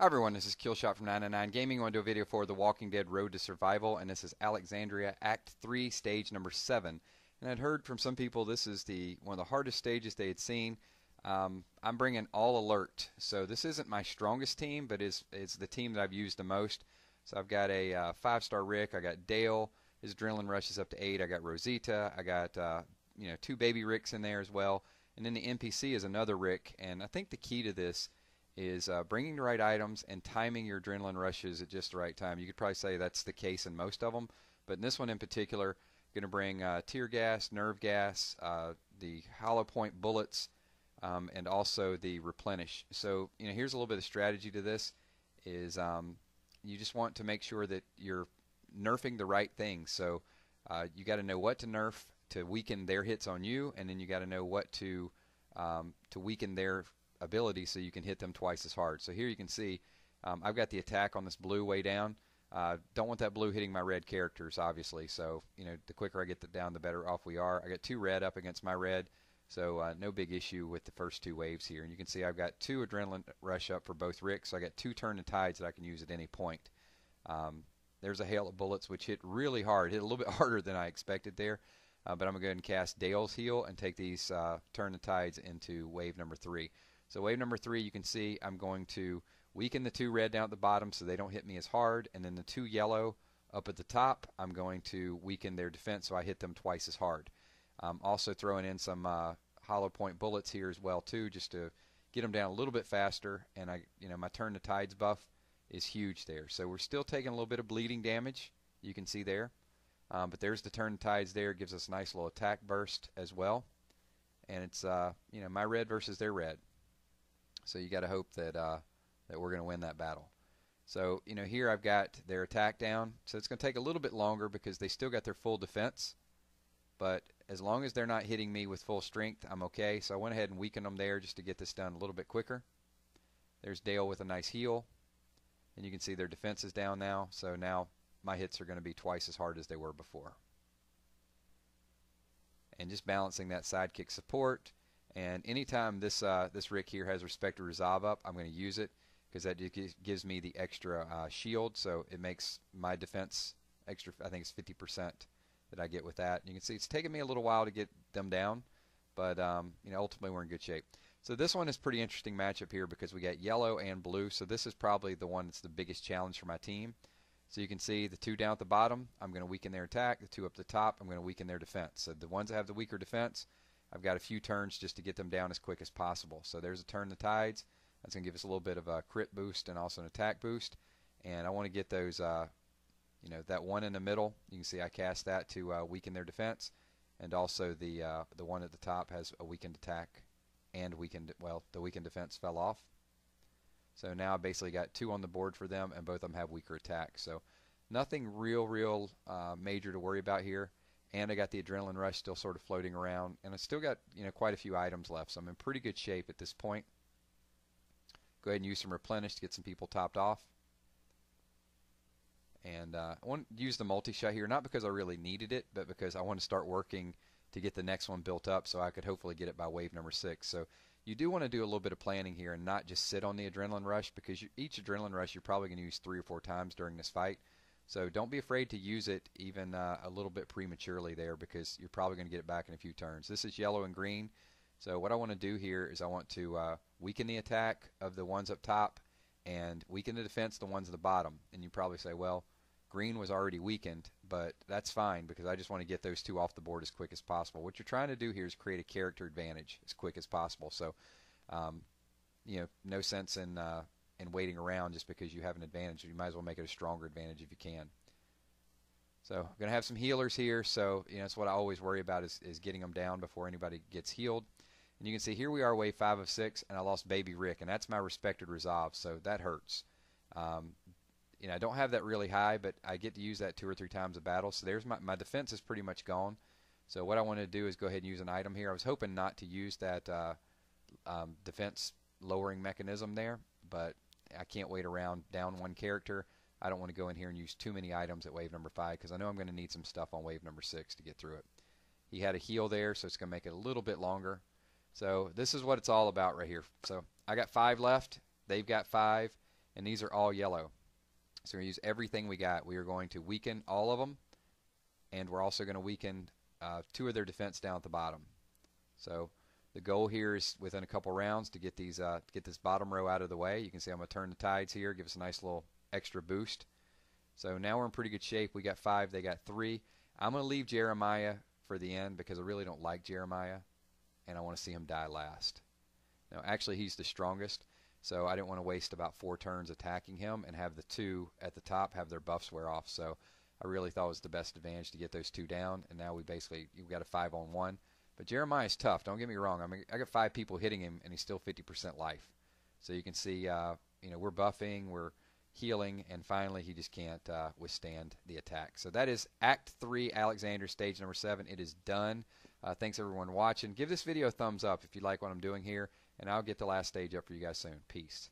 Hi everyone, this is Killshot from 999 Gaming. I want to do a video for The Walking Dead Road to Survival, and this is Alexandria Act 3, Stage number 7. And I'd heard from some people this is one of the hardest stages they had seen. I'm bringing all alert, so this isn't my strongest team, but it's the team that I've used the most. So I've got a 5-star Rick, I got Dale, his adrenaline rush is up to 8, I got Rosita, I got 2 baby Ricks in there as well, and then the NPC is another Rick. And I think the key to this is bringing the right items and timing your adrenaline rushes at just the right time. You could probably say that's the case in most of them, but in this one in particular, going to bring tear gas, nerve gas, the hollow point bullets, and also the replenish. So here's a little bit of strategy to this. Is you just want to make sure that you're nerfing the right things. So you got to know what to nerf to weaken their hits on you, and then you got to know what to weaken their ability so you can hit them twice as hard. So here you can see I've got the attack on this blue way down. Don't want that blue hitting my red characters, obviously. So the quicker I get that down, the better off we are. I got 2 red up against my red, so no big issue with the first 2 waves here. And you can see I've got 2 adrenaline rush up for both Ricks, so I got 2 turn the tides that I can use at any point. There's a hail of bullets which hit really hard, hit a little bit harder than I expected there. But I'm going to go ahead and cast Dale's heal and take these turn the tides into wave number 3. So wave number 3, you can see I'm going to weaken the 2 red down at the bottom so they don't hit me as hard, and then the 2 yellow up at the top, I'm going to weaken their defense so I hit them twice as hard. Also throwing in some hollow point bullets here as well too, just to get them down a little bit faster. And my turn to tides buff is huge there. So we're still taking a little bit of bleeding damage, you can see there. But there's the turn tides there, gives us a nice little attack burst as well. And it's my red versus their red. So you got to hope that that we're going to win that battle. So here I've got their attack down. So it's going to take a little bit longer because they still got their full defense. But as long as they're not hitting me with full strength, I'm okay. So I went ahead and weakened them there just to get this done a little bit quicker. There's Dale with a nice heal. And you can see their defense is down now. So now my hits are going to be twice as hard as they were before. And just balancing that sidekick support. And anytime this Rick here has Respect to Resolve up, I'm going to use it because that gives me the extra shield. So it makes my defense extra. I think it's 50% that I get with that. You can see it's taken me a little while to get them down, but ultimately we're in good shape. So this one is pretty interesting matchup here because we got yellow and blue. So this is probably the one that's the biggest challenge for my team. So you can see the 2 down at the bottom, I'm going to weaken their attack. The 2 up the top, I'm going to weaken their defense. So the ones that have the weaker defense, I've got a few turns just to get them down as quick as possible. So there's a turn the tides. That's going to give us a little bit of a crit boost and also an attack boost. And I want to get those, that one in the middle. You can see I cast that to weaken their defense. And also the one at the top has a weakened attack and the weakened defense fell off. So now I basically got 2 on the board for them, and both of them have weaker attack. So nothing real major to worry about here. And I got the adrenaline rush still sort of floating around, and I still got quite a few items left, so I'm in pretty good shape at this point. Go ahead and use some replenish to get some people topped off. And I want to use the multi-shot here, not because I really needed it, but because I want to start working to get the next one built up so I could hopefully get it by wave number 6. So you do want to do a little bit of planning here and not just sit on the adrenaline rush, because each adrenaline rush you're probably going to use 3 or 4 times during this fight. So don't be afraid to use it even a little bit prematurely there, because you're probably going to get it back in a few turns. This is yellow and green. So what I want to do here is I want to weaken the attack of the ones up top and weaken the defense of the ones at the bottom. And you probably say, well, green was already weakened, but that's fine because I just want to get those 2 off the board as quick as possible. What you're trying to do here is create a character advantage as quick as possible. So no sense in waiting around just because you have an advantage. You might as well make it a stronger advantage if you can. So I'm going to have some healers here, so that's what I always worry about is getting them down before anybody gets healed. And you can see here we are wave 5 of 6, and I lost baby Rick, and that's my respected resolve, so that hurts. I don't have that really high, but I get to use that 2 or 3 times a battle, so there's my defense is pretty much gone. So what I want to do is go ahead and use an item here. I was hoping not to use that defense lowering mechanism there, but I can't wait around down 1 character. I don't want to go in here and use too many items at wave number 5 because I know I'm going to need some stuff on wave number 6 to get through it. He had a heal there, so it's going to make it a little bit longer. So this is what it's all about right here. So I got 5 left. They've got 5. and these are all yellow. So we're going to use everything we got. We are going to weaken all of them, and we're also going to weaken 2 of their defense down at the bottom. So the goal here is within a couple rounds to get these get this bottom row out of the way. You can see I'm going to turn the tides here, give us a nice little extra boost. So now we're in pretty good shape. We got 5, they got 3. I'm going to leave Jeremiah for the end because I really don't like Jeremiah, and I want to see him die last. Now, actually, he's the strongest, so I didn't want to waste about 4 turns attacking him and have the 2 at the top have their buffs wear off. So I really thought it was the best advantage to get those 2 down, and now you've got a 5-on-1. But Jeremiah's tough. Don't get me wrong. I mean, I got 5 people hitting him, and he's still 50% life. So you can see, we're buffing, we're healing, and finally he just can't withstand the attack. So that is Act 3, Alexandria, stage number 7. It is done. Thanks everyone watching. Give this video a thumbs up if you like what I'm doing here, and I'll get the last stage up for you guys soon. Peace.